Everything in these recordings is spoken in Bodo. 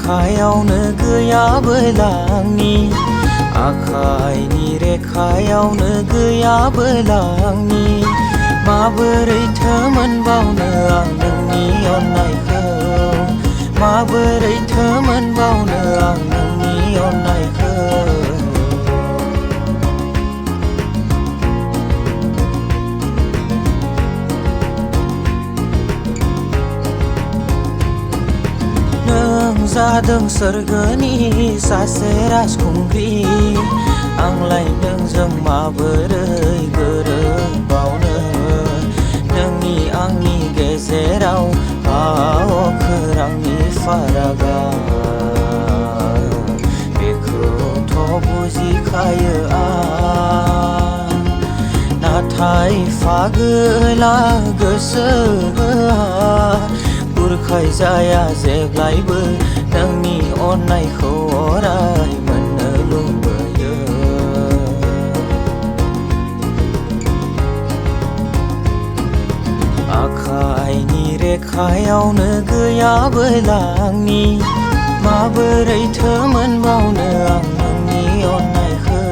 रेखायावनो गैयाबोला आंनि आखाइनि रेखायावनो गैयाबोला आंनि माबोरैथो मोनबावनो आं नोंनि अननायखौ माबोरैथो मोनबावनो आं नोंनि अननायखौ नों जादों सोरगोनि सासे राजखुंग्रि आंलाय नोंजों माबोरै गोरोबबावनो नोंनि आंनि गेजेराव अख्रांनि फारागा बेखौथ' बुजिखायो आं नाथाय फागोला गोसोआ बुरखाय जाया जेब्लायबो नोंनि अननायखौ अराय मोननो लुबैयो आखाइनि रेखायावनो गैयाबोला आंनि माबोरैथो मोनबावनो आं नोंनि अननायखौ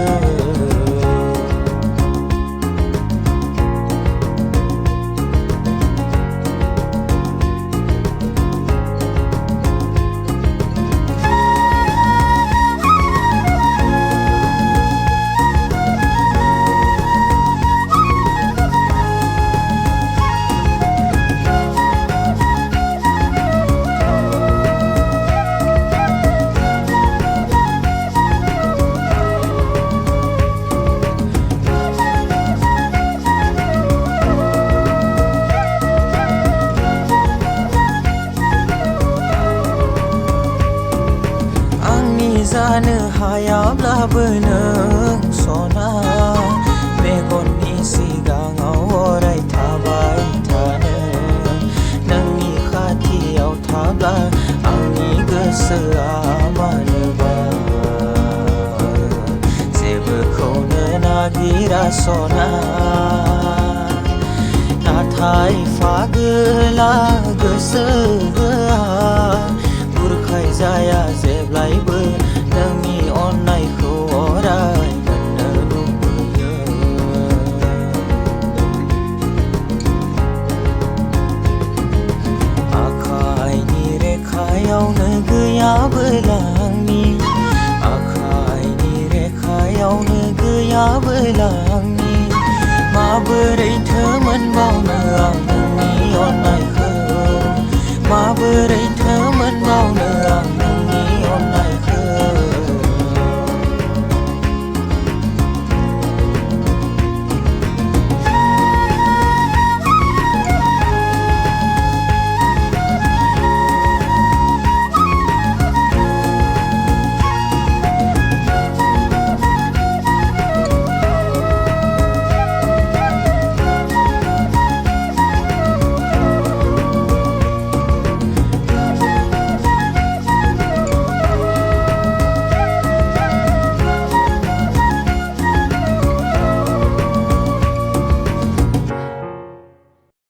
जानो हायाब्लाबो नों सना मेगननि सिगाङाव अराय थाबाय थानो नोंनि खाथियाव थाब्ला आंनि गोसोआ मानोबा जेबोखौनो नागिरा सना नाथाय फागोला गोसोआ बुरखाय जाया जेब्लायबो नोंनि अननायखौ अराय मोननो लुबैयो आखाइनि रेखायावनो गैयाबोला आंनि आखाइनि रेखायावनो गैयाबोला आंनि माबोरैथो मोनबावनो आं नोंनि अननायखौ